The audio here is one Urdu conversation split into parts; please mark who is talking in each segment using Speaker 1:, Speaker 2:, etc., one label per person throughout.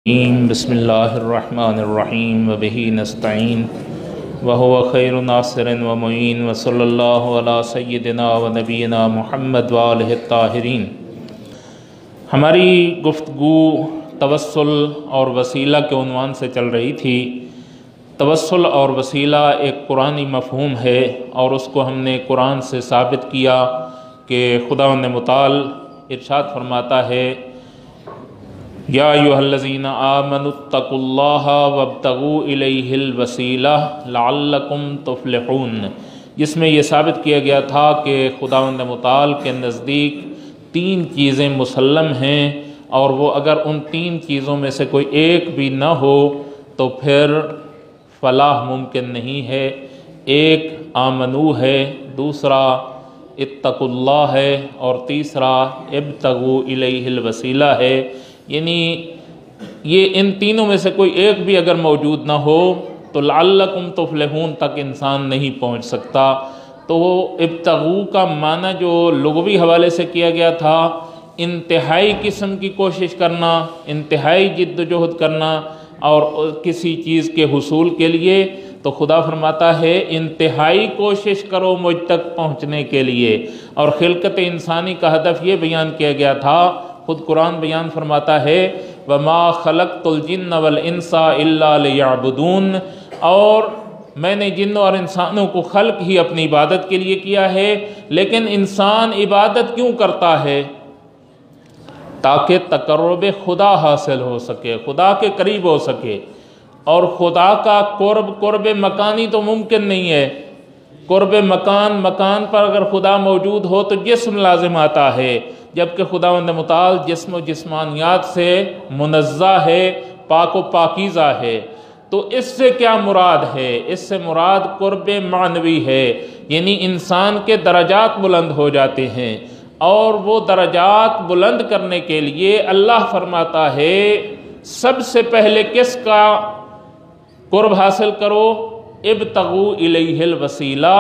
Speaker 1: بسم اللہ الرحمن الرحیم وبہ نستعین وہو خیر ناصر ومعین وصلی اللہ علی سیدنا و نبینا محمد وآلہ الطاہرین۔ ہماری گفتگو توسل اور وسیلہ کے عنوان سے چل رہی تھی۔ توسل اور وسیلہ ایک قرآنی مفہوم ہے اور اس کو ہم نے قرآن سے ثابت کیا کہ خداوند متعال ارشاد فرماتا ہے یا ایھا الذین آمنوا اتقوا اللہ وابتغوا الیہ الوسیلہ لعلکم تفلحون، جس میں یہ ثابت کیا گیا تھا کہ خداوند متعال کے نزدیک تین چیزیں مسلم ہیں اور وہ اگر ان تین چیزوں میں سے کوئی ایک بھی نہ ہو تو پھر فلاح ممکن نہیں ہے۔ ایک آمنو ہے، دوسرا اتقوا اللہ ہے اور تیسرا ابتغوا الیہ الوسیلہ ہے۔ یعنی یہ ان تینوں میں سے کوئی ایک بھی اگر موجود نہ ہو تو لعلکم تفلحون تک انسان نہیں پہنچ سکتا۔ تو ابتغوا کا معنی جو لغوی حوالے سے کیا گیا تھا، انتہائی قسم کی کوشش کرنا، انتہائی جد و جہد کرنا اور کسی چیز کے حصول کے لیے، تو خدا فرماتا ہے انتہائی کوشش کرو مجھ تک پہنچنے کے لیے۔ اور خلقت انسانی کا ہدف یہ بیان کیا گیا تھا، خود قرآن بیان فرماتا ہے وَمَا خَلَقْتُ الْجِنَّ وَالْإِنسَ إِلَّا لِيَعْبُدُونَ، اور میں نے جنوں اور انسانوں کو خلق ہی اپنی عبادت کے لیے کیا ہے۔ لیکن انسان عبادت کیوں کرتا ہے؟ تاکہ تقرب خدا حاصل ہو سکے، خدا کے قریب ہو سکے۔ اور خدا کا قرب مکانی تو ممکن نہیں ہے۔ قرب مکان پر اگر خدا موجود ہو تو جسم لازم آتا ہے، جبکہ خداوند متعال جسم و جسمانیات سے منزہ ہے، پاک و پاکیزہ ہے۔ تو اس سے کیا مراد ہے؟ اس سے مراد قرب معنوی ہے، یعنی انسان کے درجات بلند ہو جاتے ہیں، اور وہ درجات بلند کرنے کے لیے اللہ فرماتا ہے سب سے پہلے کس کا قرب حاصل کرو؟ ابتغوا الیہ الوسیلہ۔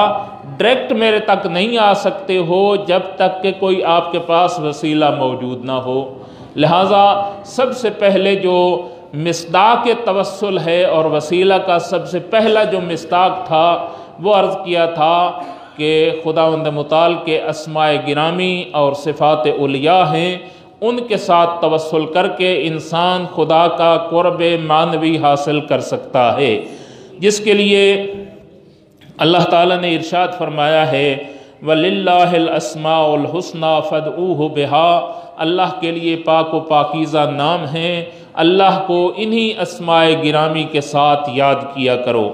Speaker 1: ڈائریکٹ میرے تک نہیں آ سکتے ہو جب تک کہ کوئی آپ کے پاس وسیلہ موجود نہ ہو۔ لہٰذا سب سے پہلے جو مصداق توسل ہے اور وسیلہ کا سب سے پہلا جو مصداق تھا وہ عرض کیا تھا کہ خداوند متعال کے اسماء گرامی اور صفات علیاء ہیں، ان کے ساتھ توسل کر کے انسان خدا کا قرب معنوی حاصل کر سکتا ہے، جس کے لیے اللہ تعالیٰ نے ارشاد فرمایا ہے وَلِلَّهِ الْأَسْمَاءُ الْحُسْنَى فَادْعُوهُ بِهَا، اللہ کے لیے پاک و پاکیزہ نام ہیں، اللہ کو انہی اسماء گرامی کے ساتھ یاد کیا کرو۔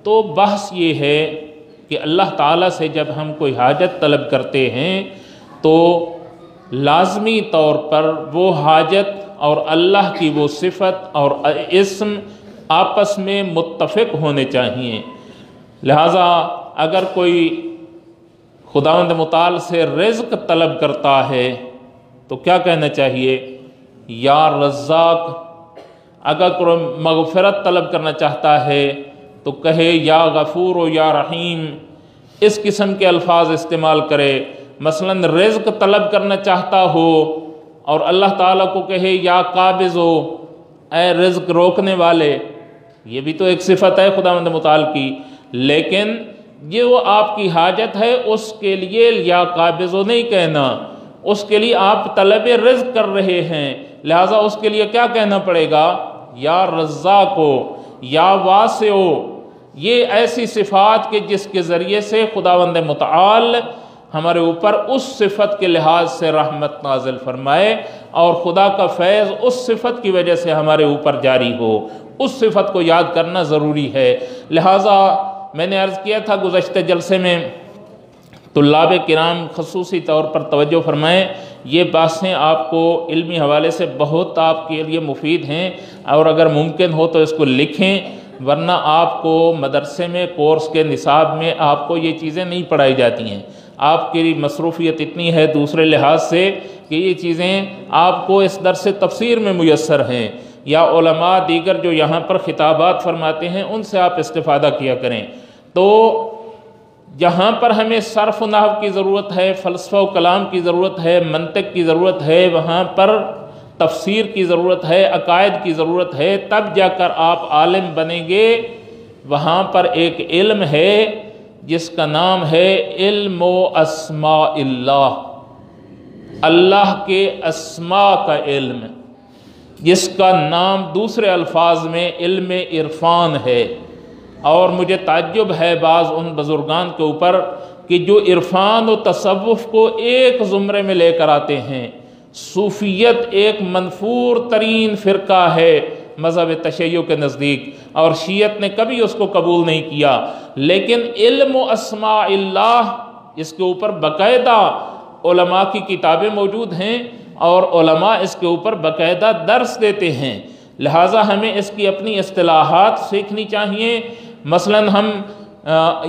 Speaker 1: تو بحث یہ ہے کہ اللہ تعالیٰ سے جب ہم کوئی حاجت طلب کرتے ہیں تو لازمی طور پر وہ حاجت اور اللہ کی وہ صفت اور اسم آپس میں متفق ہونے چاہیے۔ لہٰذا اگر کوئی خداوند متعال سے رزق طلب کرتا ہے تو کیا کہنا چاہیے؟ یا رزاق۔ اگر کوئی مغفرت طلب کرنا چاہتا ہے تو کہے یا غفور و یا رحیم، اس قسم کے الفاظ استعمال کرے۔ مثلاً رزق طلب کرنا چاہتا ہو اور اللہ تعالیٰ کو کہے یا قابض ہو، اے رزق روکنے والے، یہ بھی تو ایک صفت ہے خداوند متعال کی۔ لیکن جو آپ کی حاجت ہے اس کے لیے یا قابض نہیں کہنا، اس کے لیے آپ طلب رزق کر رہے ہیں، لہٰذا اس کے لیے کیا کہنا پڑے گا؟ یا رزاق ہو، یا واسع ہو۔ یہ ایسی صفات کے جس کے ذریعے سے خداوند متعال ہمارے اوپر اس صفت کے لحاظ سے رحمت نازل فرمائے اور خدا کا فیض اس صفت کی وجہ سے ہمارے اوپر جاری ہو۔ اس صفت کو یاد کرنا ضروری ہے۔ لہٰذا میں نے عرض کیا تھا گزشتہ جلسے میں، طلاب کرام خصوصی طور پر توجہ فرمائیں، یہ باتیں آپ کو علمی حوالے سے بہت آپ کے لیے مفید ہیں، اور اگر ممکن ہو تو اس کو لکھیں، ورنہ آپ کو مدرسے میں کورس کے نصاب میں آپ کو یہ چیزیں نہیں پڑھائی جاتی ہیں۔ آپ کی مصروفیت اتنی ہے دوسرے لحاظ سے کہ یہ چیزیں آپ کو اس درس تفسیر میں میسر ہیں، یا علماء دیگر جو یہاں پر خطابات فرماتے ہیں ان سے آپ استفادہ کیا کریں۔ تو جہاں پر ہمیں صرف و نحو کی ضرورت ہے، فلسفہ و کلام کی ضرورت ہے، منطق کی ضرورت ہے، وہاں پر تفسیر کی ضرورت ہے، عقائد کی ضرورت ہے، تب جا کر آپ عالم بنیں گے۔ وہاں پر ایک علم ہے جس کا نام ہے علم و اسماء اللہ، اللہ کے اسماء کا علم، جس کا نام دوسرے الفاظ میں علم عرفان ہے۔ اور مجھے تعجب ہے بعض ان بزرگان کے اوپر کہ جو عرفان و تصوف کو ایک زمرے میں لے کر آتے ہیں۔ صوفیت ایک منفور ترین فرقہ ہے مذہب تشیع کے نزدیک، اور شیعت نے کبھی اس کو قبول نہیں کیا، لیکن علم و اسماء اللہ اس کے اوپر باقاعدہ علماء کی کتابیں موجود ہیں، اور علماء اس کے اوپر باقاعدہ درس دیتے ہیں۔ لہٰذا ہمیں اس کی اپنی اصطلاحات سیکھنی چاہیے۔ مثلاً ہم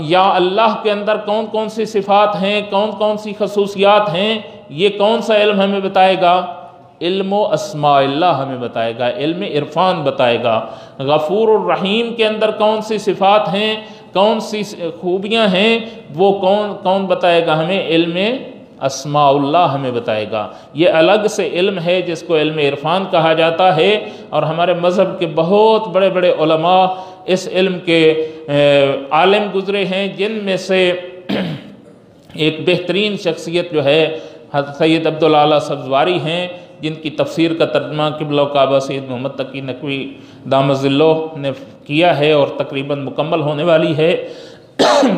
Speaker 1: یا اللہ کے اندر کون کون سی صفات ہیں، کون کون سی خصوصیات ہیں، یہ کون سا علم ہمیں بتائے گا؟ علم و اسماء اللہ ہمیں بتائے گا، علم عرفان بتائے گا۔ غفور الرحیم کے اندر کون سی صفات ہیں، کون سی خوبیاں ہیں، وہ کون بتائے گا ہمیں؟ علم اسماء اللہ ہمیں بتائے گا۔ یہ الگ سے علم ہے جس کو علم عرفان کہا جاتا ہے، اور ہمارے مذہب کے بہت بڑے بڑے علماء اس علم کے عالم گزرے ہیں، جن میں سے ایک بہترین شخصیت جو ہے حضرت سید عبدالعالی سبزواری ہیں، جن کی تفسیر کا ترجمہ قبلہ و کعبہ سید محمد تقی نقوی دامت ظلہ نے کیا ہے، اور تقریباً مکمل ہونے والی ہے۔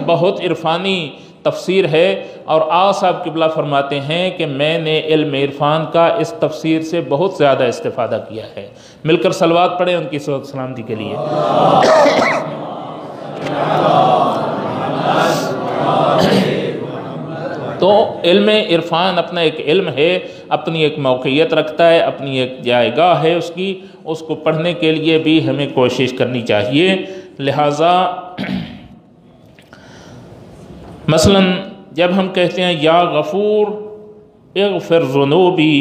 Speaker 1: بہت عرفانی تفسیر ہے، اور آقا صاحب قبلہ فرماتے ہیں کہ میں نے علم عرفان کا اس تفسیر سے بہت زیادہ استفادہ کیا ہے۔ مل کر صلوات پڑھیں ان کی صحت سلامتی کے لیے۔ تو علم عرفان اپنا ایک علم ہے، اپنی ایک موقعیت رکھتا ہے، اپنی ایک جائگاہ ہے اس کی، اس کو پڑھنے کے لیے بھی ہمیں کوشش کرنی چاہیے۔ لہٰذا مثلا جب ہم کہتے ہیں یا غفور اغفر ذنوبی،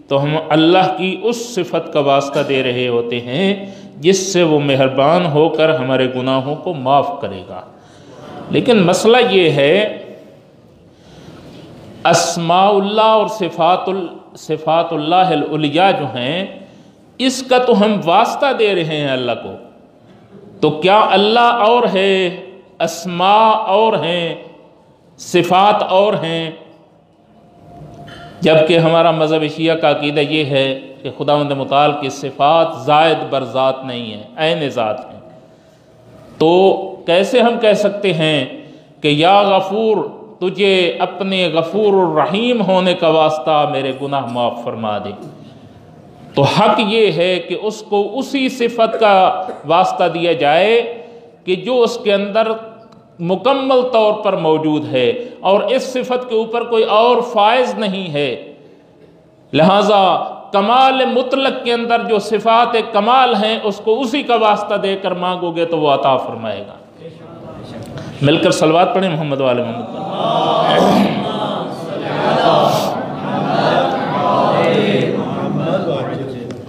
Speaker 1: تو ہم اللہ کی اس صفت کا واسطہ دے رہے ہوتے ہیں جس سے وہ مہربان ہو کر ہمارے گناہوں کو معاف کرے گا۔ لیکن مسئلہ یہ ہے اسماء اللہ اور صفات اللہ العلیٰ جو ہیں، اس کا تو ہم واسطہ دے رہے ہیں اللہ کو، تو کیا اللہ اور ہے، اسماء اور ہیں، صفات اور ہیں؟ جبکہ ہمارا مذہب شیعہ کا عقیدہ یہ ہے کہ خداوند متعال کی صفات زائد بر ذات نہیں ہیں، عین ذات ہیں۔ تو کیسے ہم کہہ سکتے ہیں کہ یا غفور، تجھے اپنے غفور الرحیم ہونے کا واسطہ میرے گناہ معاف فرما دے؟ تو حق یہ ہے کہ اس کو اسی صفت کا واسطہ دیا جائے کہ جو اس کے اندر مکمل طور پر موجود ہے، اور اس صفت کے اوپر کوئی اور فائز نہیں ہے۔ لہٰذا کمال مطلق کے اندر جو صفات کمال ہیں، اس کو اسی کا واسطہ دے کر مانگو گے تو وہ عطا فرمائے گا۔ مل کر صلوات پڑھیں محمد وآل محمد۔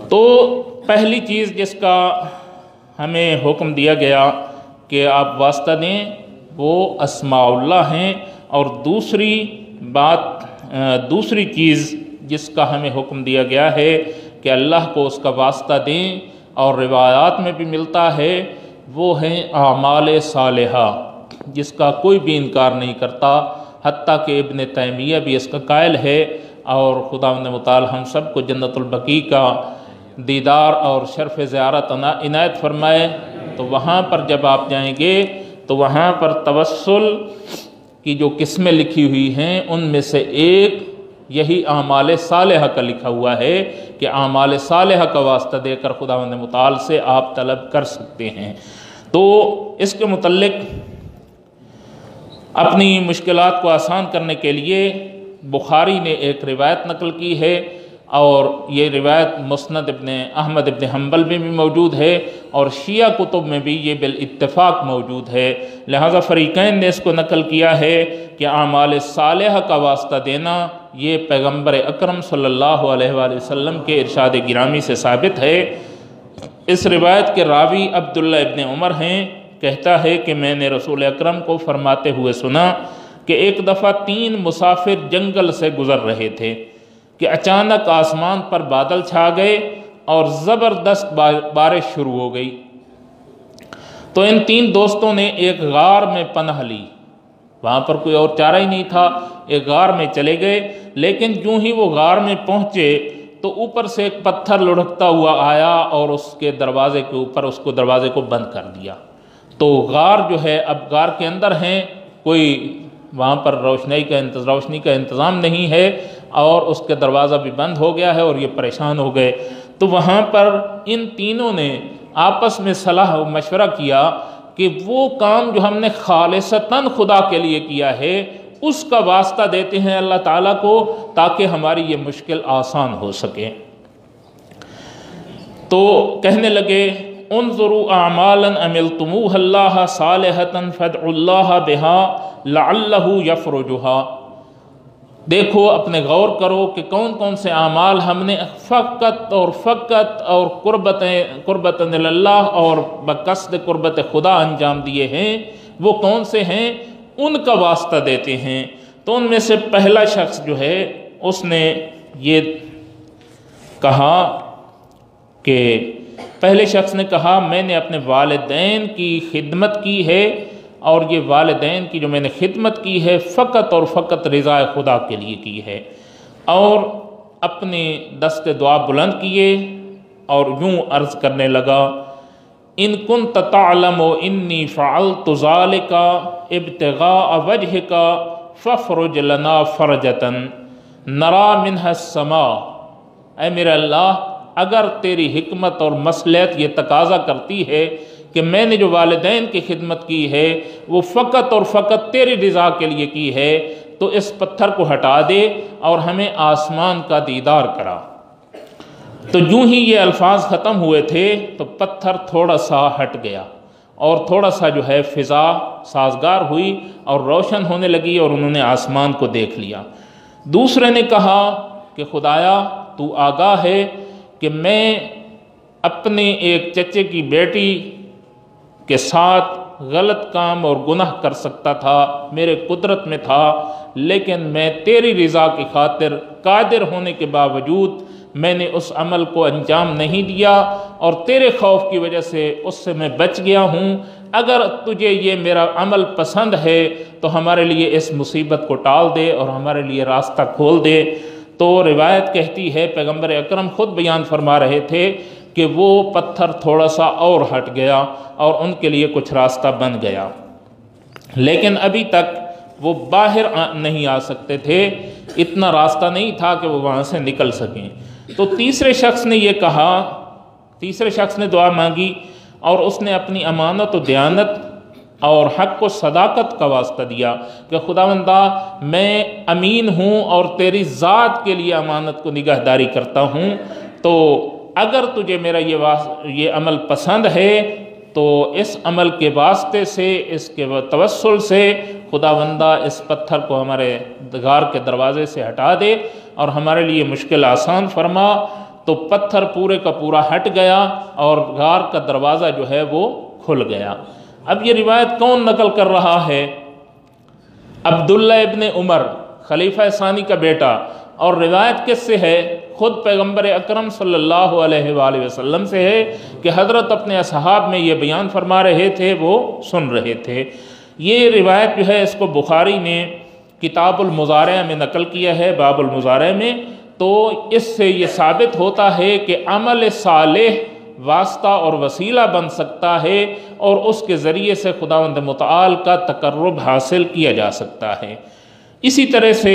Speaker 1: تو پہلی چیز جس کا ہمیں حکم دیا گیا کہ آپ واسطہ دیں وہ اسماء اللہ ہیں، اور دوسری چیز جس کا ہمیں حکم دیا گیا ہے کہ اللہ کو اس کا واسطہ دیں، اور روایات میں بھی ملتا ہے، وہ ہیں اعمال صالحہ، جس کا کوئی بھی انکار نہیں کرتا، حتیٰ کہ ابن تیمیہ بھی اس کا قائل ہے۔ اور خداوند متعال ہم سب کو جنت البقیع کا دیدار اور شرف زیارت عنایت فرمائے۔ تو وہاں پر جب آپ جائیں گے تو وہاں پر توسل کی جو قسمیں لکھی ہوئی ہیں، ان میں سے ایک یہی اعمال صالحہ کا لکھا ہوا ہے کہ اعمال صالحہ کا واسطہ دے کر خداوند متعال سے آپ طلب کر سکتے ہیں۔ تو اس کے متعلق اپنی مشکلات کو آسان کرنے کے لیے بخاری نے ایک روایت نقل کی ہے، اور یہ روایت مسند ابن احمد ابن حنبل میں بھی موجود ہے، اور شیعہ کتب میں بھی یہ بالاتفاق موجود ہے۔ لہذا فریقین نے اس کو نقل کیا ہے کہ اعمال صالحہ کا واسطہ دینا یہ پیغمبر اکرم صلی اللہ علیہ وآلہ وسلم کے ارشاد گرامی سے ثابت ہے۔ اس روایت کے راوی عبداللہ ابن عمر ہیں، کہتا ہے کہ میں نے رسول اکرم کو فرماتے ہوئے سنا کہ ایک دفعہ 3 مسافر جنگل سے گزر رہے تھے کہ اچانک آسمان پر بادل چھا گئے اور زبردست بارش شروع ہو گئی۔ تو ان تین دوستوں نے ایک غار میں پناہ لی، وہاں پر کوئی اور چارہ ہی نہیں تھا، ایک غار میں چلے گئے، لیکن جو ہی وہ غار میں پہنچے تو اوپر سے ایک پتھر لڑھکتا ہوا آیا اور اس کے دروازے کے اوپر دروازے کو بند کر دیا۔ تو غار جو ہے، اب غار کے اندر ہیں، کوئی وہاں پر روشنی کا انتظام نہیں ہے اور اس کے دروازہ بھی بند ہو گیا ہے اور یہ پریشان ہو گئے۔ تو وہاں پر ان تینوں نے آپس میں صلاح و مشورہ کیا کہ وہ کام جو ہم نے خالصتاً خدا کے لیے کیا ہے اس کا واسطہ دیتے ہیں اللہ تعالیٰ کو، تاکہ ہماری یہ مشکل آسان ہو سکے۔ تو کہنے لگے انظروا اعمالا عملتموها اللہ صالحۃ فادعوا اللہ بها لعلہ یفرجها، دیکھو اپنے غور کرو کہ کون کون سے اعمال ہم نے فقط اور قربت اللہ اور بقصد قربت خدا انجام دیے ہیں، وہ کون سے ہیں، ان کا واسطہ دیتے ہیں۔ تو ان میں سے پہلا شخص جو ہے اس نے یہ کہا کہ پہلے شخص نے کہا میں نے اپنے والدین کی خدمت کی ہے، اور یہ والدین کی جو میں نے خدمت کی ہے فقط اور فقط رضا خدا کے لیے کی ہے، اور اپنے دست دعا بلند کیے اور یوں عرض کرنے لگا ان کنت تعلم انی فعلت ذلک ابتغاء وجہک فافرج لنا فرجۃ نرا منها السماء، اے میرا اللہ اگر تیری حکمت اور مصلحت یہ تقاضا کرتی ہے کہ میں نے جو والدین کی خدمت کی ہے وہ فقط اور فقط تیری رضا کے لیے کی ہے، تو اس پتھر کو ہٹا دے اور ہمیں آسمان کا دیدار کرا۔ تو یوں ہی یہ الفاظ ختم ہوئے تھے تو پتھر تھوڑا سا ہٹ گیا اور تھوڑا سا جو ہے فضا سازگار ہوئی اور روشن ہونے لگی اور انہوں نے آسمان کو دیکھ لیا۔ دوسرے نے کہا کہ خدایا تو آگاہ ہے کہ میں اپنے ایک چچے کی بیٹی کے ساتھ غلط کام اور گناہ کر سکتا تھا، میرے قدرت میں تھا، لیکن میں تیری رضا کی خاطر قادر ہونے کے باوجود میں نے اس عمل کو انجام نہیں دیا اور تیرے خوف کی وجہ سے اس سے میں بچ گیا ہوں۔ اگر تجھے یہ میرا عمل پسند ہے تو ہمارے لیے اس مصیبت کو ٹال دے اور ہمارے لیے راستہ کھول دے۔ تو روایت کہتی ہے پیغمبر اکرم خود بیان فرما رہے تھے کہ وہ پتھر تھوڑا سا اور ہٹ گیا اور ان کے لیے کچھ راستہ بن گیا، لیکن ابھی تک وہ باہر نہیں آ سکتے تھے، اتنا راستہ نہیں تھا کہ وہ وہاں سے نکل سکیں۔ تو تیسرے شخص نے یہ کہا، تیسرے شخص نے دعا مانگی اور اس نے اپنی امانت و دیانت اور حق و صداقت کا واسطہ دیا کہ خداوندہ میں امین ہوں اور تیری ذات کے لیے امانت کو نگہداری کرتا ہوں، تو اگر تجھے میرا یہ عمل پسند ہے تو اس عمل کے واسطے سے، اس کے توسل سے خداوندہ اس پتھر کو ہمارے غار کے دروازے سے ہٹا دے اور ہمارے لیے مشکل آسان فرما۔ تو پتھر پورے کا پورا ہٹ گیا اور غار کا دروازہ جو ہے وہ کھل گیا۔ اب یہ روایت کون نقل کر رہا ہے؟ عبداللہ ابن عمر، خلیفہ ثانی کا بیٹا، اور روایت کس سے ہے؟ خود پیغمبر اکرم صلی اللہ علیہ وآلہ وسلم سے ہے کہ حضرت اپنے اصحاب میں یہ بیان فرما رہے تھے، وہ سن رہے تھے۔ یہ روایت جو ہے اس کو بخاری نے کتاب المضارع میں نقل کیا ہے، باب المضارع میں۔ تو اس سے یہ ثابت ہوتا ہے کہ عمل صالح واسطہ اور وسیلہ بن سکتا ہے اور اس کے ذریعے سے خداوند متعال کا تقرب حاصل کیا جا سکتا ہے۔ اسی طرح سے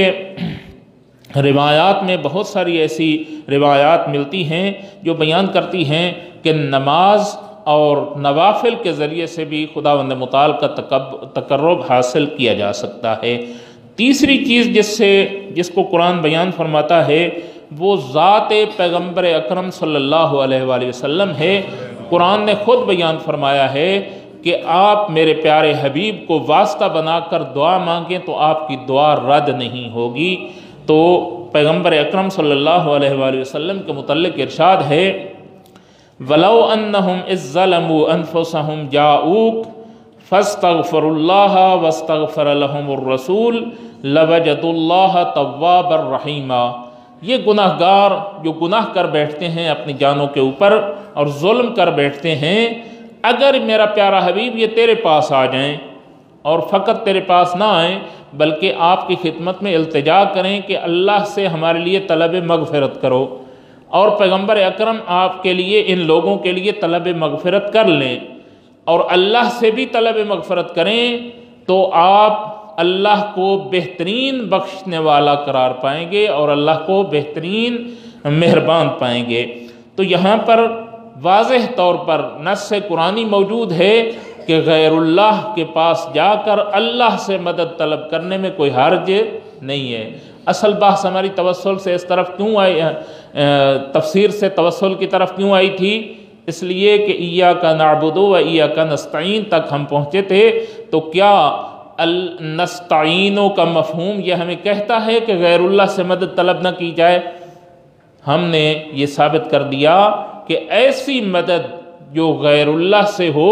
Speaker 1: روایات میں بہت ساری ایسی روایات ملتی ہیں جو بیان کرتی ہیں کہ نماز اور نوافل کے ذریعے سے بھی خداوند متعال کا تقرب حاصل کیا جا سکتا ہے۔ تیسری چیز جس کو قرآن بیان فرماتا ہے وہ ذات پیغمبر اکرم صلی اللہ علیہ وآلہ وسلم ہے۔ قرآن نے خود بیان فرمایا ہے کہ آپ میرے پیارے حبیب کو واسطہ بنا کر دعا مانگیں تو آپ کی دعا رد نہیں ہوگی۔ تو پیغمبر اکرم صلی اللہ علیہ وآلہ وسلم کے متعلق ارشاد ہے وَلَوْ أَنَّهُمْ إِذْ ظَلَمُوا أَنفُسَهُمْ جَاءُوكَ فَاسْتَغْفَرُوا اللَّهَ وَاسْتَغْفَرَ لَهُمُ الرَّسُولُ لَوَجَدُوا اللَّهَ تَوَّابًا رَحِيمًا۔ یہ گناہگار جو گناہ کر بیٹھتے ہیں اپنی جانوں کے اوپر اور ظلم کر بیٹھتے ہیں، اگر میرا پیارا حبیب یہ تیرے پاس آ جائیں اور فقط تیرے پاس نہ آئیں بلکہ آپ کی خدمت میں التجا کریں کہ اللہ سے ہمارے لیے طلب مغفرت کرو، اور پیغمبر اکرم آپ کے لیے ان لوگوں کے لیے طلب مغفرت کر لیں اور اللہ سے بھی طلب مغفرت کریں، تو آپ اللہ کو بہترین بخشنے والا قرار پائیں گے اور اللہ کو بہترین مہربان پائیں گے۔ تو یہاں پر واضح طور پر نص قرآنی موجود ہے کہ غیر اللہ کے پاس جا کر اللہ سے مدد طلب کرنے میں کوئی حرج نہیں ہے۔ اصل بحث ہماری توسل سے اس طرف کیوں آئی، تفسیر سے توسل کی طرف کیوں آئی تھی؟ اس لیے کہ ایاک نعبد و ایاک نستعین تک ہم پہنچے تھے۔ تو کیا نستعینوں کا مفہوم یہ ہمیں کہتا ہے کہ غیر اللہ سے مدد طلب نہ کی جائے؟ ہم نے یہ ثابت کر دیا کہ ایسی مدد جو غیر اللہ سے ہو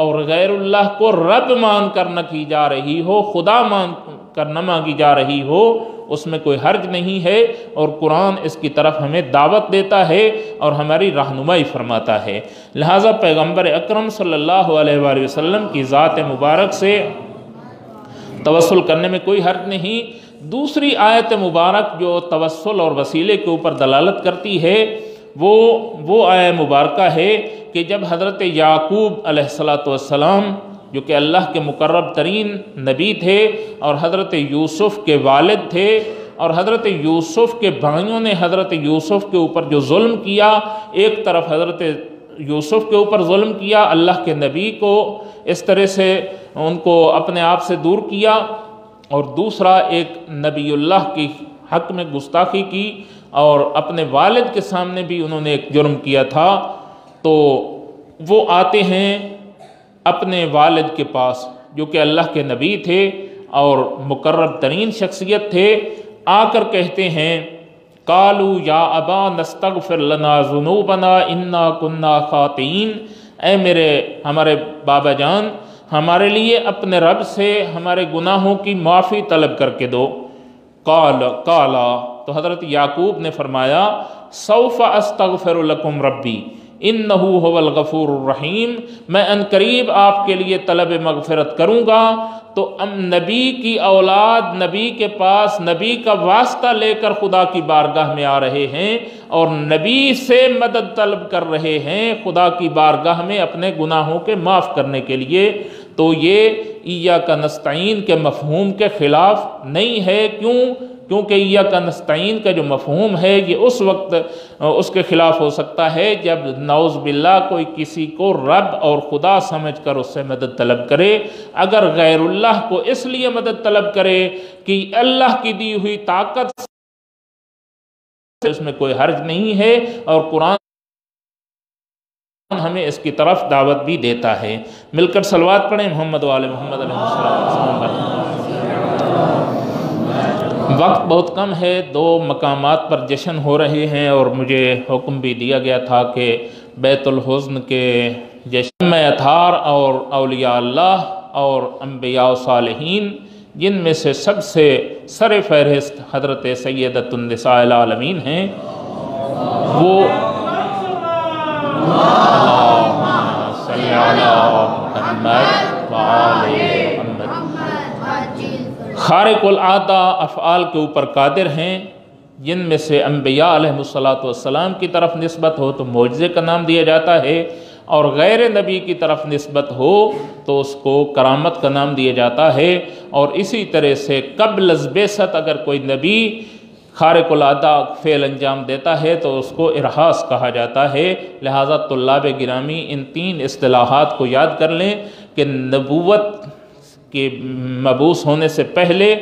Speaker 1: اور غیر اللہ کو رب مان کر نہ کی جا رہی ہو، خدا مان کر نہ مانگی جا رہی ہو، اس میں کوئی حرج نہیں ہے، اور قرآن اس کی طرف ہمیں دعوت دیتا ہے اور ہماری رہنمائی فرماتا ہے۔ لہٰذا پیغمبر اکرم صلی اللہ علیہ وآلہ وسلم کی ذات مبارک سے توسل کرنے میں کوئی حرج نہیں۔ دوسری آیت مبارک جو توسل اور وسیلے کے اوپر دلالت کرتی ہے وہ آیت مبارکہ ہے کہ جب حضرت یعقوب علیہ السلام جو کہ اللہ کے مقرب ترین نبی تھے اور حضرت یوسف کے والد تھے، اور حضرت یوسف کے بھائیوں نے حضرت یوسف کے اوپر جو ظلم کیا، ایک طرف حضرت یوسف کے اوپر ظلم کیا، اللہ کے نبی کو اس طرح سے ان کو اپنے آپ سے دور کیا، اور دوسرا ایک نبی اللہ کی حق میں گستاخی کی اور اپنے والد کے سامنے بھی انہوں نے ایک جرم کیا تھا۔ تو وہ آتے ہیں اپنے والد کے پاس جو کہ اللہ کے نبی تھے اور مقرب ترین شخصیت تھے، آ کر کہتے ہیں قالوا یا ابا نستغفر لنا ذنوبنا انا کنا خاطئین، اے ہمارے بابا جان، ہمارے لیے اپنے رب سے ہمارے گناہوں کی معافی طلب کر کے دو۔ قالا تو حضرت یعقوب نے فرمایا سوف استغفر لکم ربی انہ هو الغفور الرحیم، میں ان قریب آپ کے لیے طلب مغفرت کروں گا۔ تو نبی کی اولاد نبی کے پاس نبی کا واسطہ لے کر خدا کی بارگاہ میں آ رہے ہیں اور نبی سے مدد طلب کر رہے ہیں خدا کی بارگاہ میں اپنے گناہوں کے معاف کرنے کے لیے۔ تو یہ ایاک نستعین کے مفہوم کے خلاف نہیں ہے۔ کیونکہ ایاک نستعین کا جو مفہوم ہے یہ اس وقت اس کے خلاف ہو سکتا ہے جب نعوذ باللہ کوئی کسی کو رب اور خدا سمجھ کر اس سے مدد طلب کرے۔ اگر غیر اللہ کو اس لیے مدد طلب کرے کہ اللہ کی دی ہوئی طاقت سے، اس میں کوئی حرج نہیں ہے، اور قرآن ہمیں اس کی طرف دعوت بھی دیتا ہے۔ مل کر صلوات پڑھیں محمد و آل محمد علیہ السلام۔ وقت بہت کم ہے، 2 مقامات پر جشن ہو رہے ہیں اور مجھے حکم بھی دیا گیا تھا کہ بیت الحزن کے جشن میں اطہار اور اولیاء اللہ اور انبیاء و صالحین، جن میں سے سب سے سر فہرست حضرت سیدۃ النساء العالمین ہیں، وہ اللہم صلی علی محمد وآل محمد، خارق العادہ افعال کے اوپر قادر ہیں، جن میں سے انبیاء علیہ السلام کی طرف نسبت ہو تو معجزے کا نام دیا جاتا ہے، اور غیر نبی کی طرف نسبت ہو تو اس کو کرامت کا نام دیا جاتا ہے۔ اور اسی طرح سے قبل از بعثت اگر کوئی نبی خارق العادہ فعل انجام دیتا ہے تو اس کو ارہاس کہا جاتا ہے۔ لہٰذا طلاب گرامی ان 3 اصطلاحات کو یاد کر لیں کہ نبوت کے مبعوث ہونے سے پہلے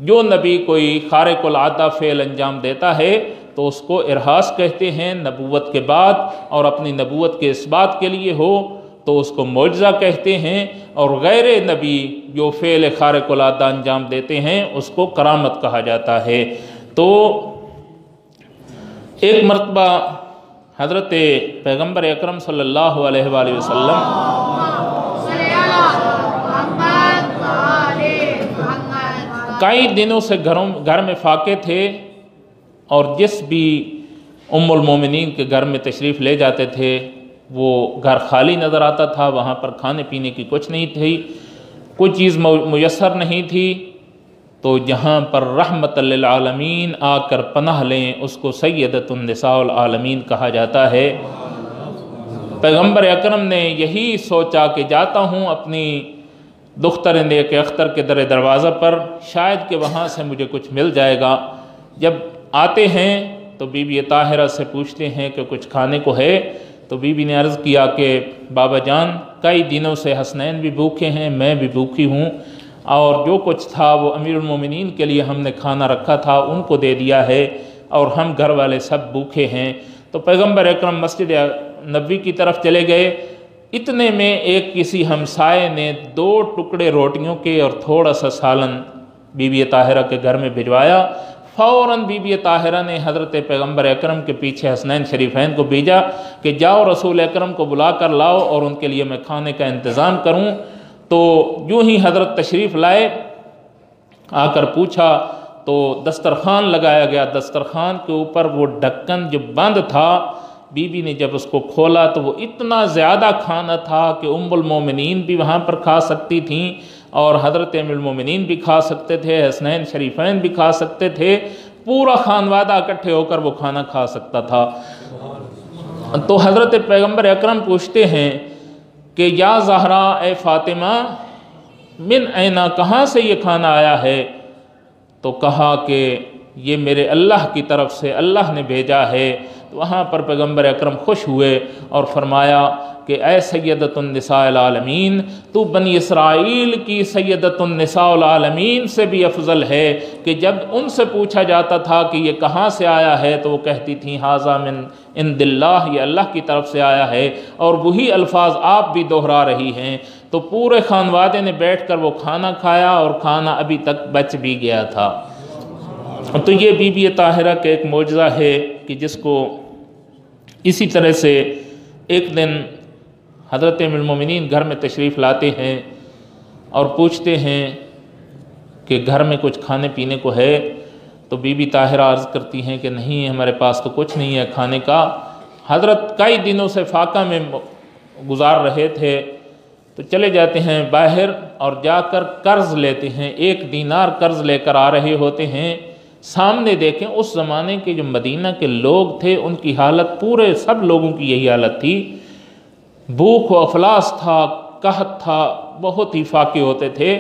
Speaker 1: جو نبی کوئی خارق العادہ فعل انجام دیتا ہے تو اس کو ارہاس کہتے ہیں، نبوت کے بعد اور اپنی نبوت کے اثبات کے لیے ہو تو اس کو معجزہ کہتے ہیں، اور غیر نبی جو فعل خارق العادہ انجام دیتے ہیں اس کو کرامت کہا جاتا ہے۔ تو ایک مرتبہ حضرت پیغمبر اکرم صلی اللہ علیہ وآلہ وسلم کئی دنوں سے گھر میں فاقے تھے اور جس بھی ام المومنین کے گھر میں تشریف لے جاتے تھے وہ گھر خالی نظر آتا تھا، وہاں پر کھانے پینے کی کچھ نہیں تھی، کوئی چیز میسر نہیں تھی، تو جہاں پر رحمت للعالمین آ کر پناہ لیں اس کو سیدۃ النساء العالمین کہا جاتا ہے۔ پیغمبر اکرم نے یہی سوچا کہ جاتا ہوں اپنی دختر نیک اختر کے دروازہ پر، شاید کہ وہاں سے مجھے کچھ مل جائے گا۔ جب آتے ہیں تو بی بی طاہرہ سے پوچھتے ہیں کہ کچھ کھانے کو ہے، تو بی بی نے عرض کیا کہ بابا جان کئی دنوں سے حسنین بھی بھوکے ہیں، میں بھی بھوکی ہوں، اور جو کچھ تھا وہ امیر المومنین کے لیے ہم نے کھانا رکھا تھا ان کو دے دیا ہے، اور ہم گھر والے سب بھوکے ہیں۔ تو پیغمبر اکرم مسجد نبوی کی طرف چلے گئے، اتنے میں ایک کسی ہمسائے نے 2 ٹکڑے روٹیوں کے اور تھوڑا سا سالن بی بی طاہرہ کے گھر میں بھجوایا۔ فوراً بی بی طاہرہ نے حضرت پیغمبر اکرم کے پیچھے حسنین شریفین کو بھیجا کہ جاؤ رسول اکرم کو بلا کر لاؤ اور ان کے لیے میں کھانے کا انتظام کروں۔ تو یوں ہی حضرت تشریف لائے، آ کر پوچھا تو دسترخوان لگایا گیا، دسترخوان کے اوپر وہ ڈھکن جو بند تھا، بی بی نے جب اس کو کھولا تو وہ اتنا زیادہ کھانا تھا کہ ام المومنین بھی وہاں پر کھا سکتی تھیں، اور حضرت ام المومنین بھی کھا سکتے تھے، حسنین شریفین بھی کھا سکتے تھے، پورا خانوادہ اکٹھے ہو کر وہ کھانا کھا سکتا تھا۔ تو حضرت پیغمبر اکرم پوچھتے ہیں کہ یا زہرا اے فاطمہ من اینا، کہاں سے یہ کھانا آیا ہے؟ تو کہا کہ یہ میرے اللہ کی طرف سے اللہ نے بھیجا ہے۔ تو وہاں پر پیغمبر اکرم خوش ہوئے اور فرمایا کہ اے سیدۃ النساء العالمین، تو بنی اسرائیل کی سیدۃ النساء العالمین سے بھی افضل ہے، کہ جب ان سے پوچھا جاتا تھا کہ یہ کہاں سے آیا ہے تو وہ کہتی تھیں ھذا من عند اللہ، یہ اللہ کی طرف سے آیا ہے، اور وہی الفاظ آپ بھی دہرا رہی ہیں۔ تو پورے خانوادے نے بیٹھ کر وہ کھانا کھایا، اور کھانا ابھی تک بچ بھی گیا تھا۔ تو یہ بی بی طاہرہ کا ایک معجزہ ہے کہ جس کو اسی طرح سے ایک دن حضرت ام المومنین گھر میں تشریف لاتے ہیں اور پوچھتے ہیں کہ گھر میں کچھ کھانے پینے کو ہے، تو بی بی طاہرہ عرض کرتی ہیں کہ نہیں ہمارے پاس تو کچھ نہیں ہے کھانے کا۔ حضرت کئی دنوں سے فاقہ میں گزار رہے تھے، تو چلے جاتے ہیں باہر اور جا کر قرض لیتے ہیں، 1 دینار قرض لے کر آ رہے ہوتے ہیں۔ سامنے دیکھیں اس زمانے کے جو مدینہ کے لوگ تھے ان کی حالت، پورے سب لوگوں کی یہی حالت تھی، بھوک و افلاس تھا، قحط تھا، بہت ہی فاقے ہوتے تھے۔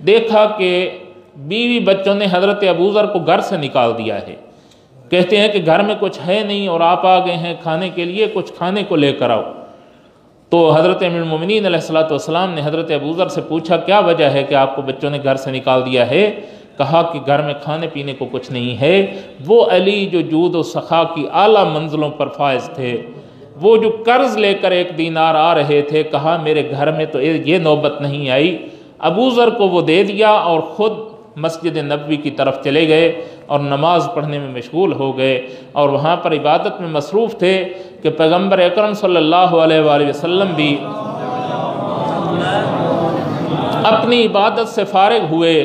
Speaker 1: دیکھا کہ بیوی بچوں نے حضرت ابوذر کو گھر سے نکال دیا ہے، کہتے ہیں کہ گھر میں کچھ ہے نہیں اور آپ آ گئے ہیں کھانے کے لیے، کچھ کھانے کو لے کر آؤ۔ تو حضرت امیر المومنین علیہ السلام نے حضرت ابوذر سے پوچھا کیا وجہ ہے کہ آپ کو بچوں نے گھر سے نکال دیا ہے؟ کہا کہ گھر میں کھانے پینے کو کچھ نہیں ہے۔ وہ علی جو جود و سخا کی اعلیٰ منزلوں پر فائز تھے، وہ جو قرض لے کر 1 دینار آ رہے تھے، کہا میرے گھر میں تو یہ نوبت نہیں آئی۔ ابوذر کو وہ دے دیا اور خود مسجد نبوی کی طرف چلے گئے اور نماز پڑھنے میں مشغول ہو گئے، اور وہاں پر عبادت میں مصروف تھے کہ پیغمبر اکرم صلی اللہ علیہ وآلہ وسلم بھی اپنی عبادت سے فارغ ہوئے۔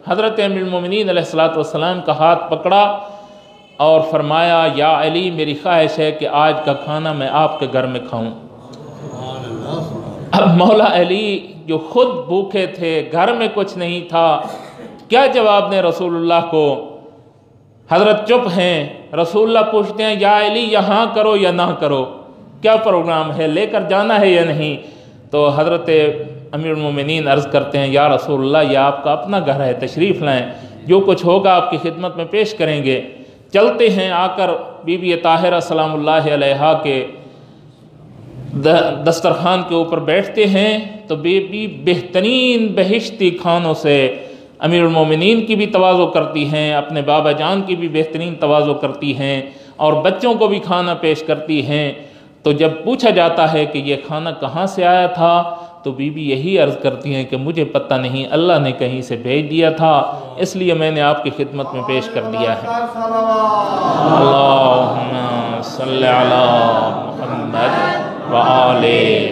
Speaker 1: حضرت امیر المومنین علیہ السلام کا ہاتھ پکڑا اور فرمایا یا علی میری خواہش ہے کہ آج کا کھانا میں آپ کے گھر میں کھاؤں۔ اب مولا علی جو خود بھوکے تھے، گھر میں کچھ نہیں تھا، کیا جواب دیں رسول اللہ کو؟ حضرت چپ ہیں۔ رسول اللہ پوچھتے ہیں یا علی یہاں کرو یا نہ کرو، کیا پروگرام ہے، لے کر جانا ہے یا نہیں؟ تو حضرت امیر المومنین عرض کرتے ہیں یا رسول اللہ یہ آپ کا اپنا گھر ہے، تشریف لائیں، جو کچھ ہوگا آپ کی خدمت میں پیش کریں گے۔ چلتے ہیں، آ کر بی بی طاہرہ سلام اللہ علیہا کے دسترخوان کے اوپر بیٹھتے ہیں تو بی بی بہترین بہشتی کھانوں سے امیر المومنین کی بھی تواضع کرتی ہیں، اپنے بابا جان کی بھی بہترین تواضع کرتی ہیں، اور بچوں کو بھی کھانا پیش کرتی ہیں۔ تو جب پوچھا جاتا ہے کہ یہ کھانا کہاں سے آیا تھا تو بی بی یہی عرض کرتی ہیں کہ مجھے پتہ نہیں، اللہ نے کہیں سے بھیج دیا تھا، اس لیے میں نے آپ کی خدمت میں پیش کر دیا ہے۔ اللہم صلی علی محمد وآلہ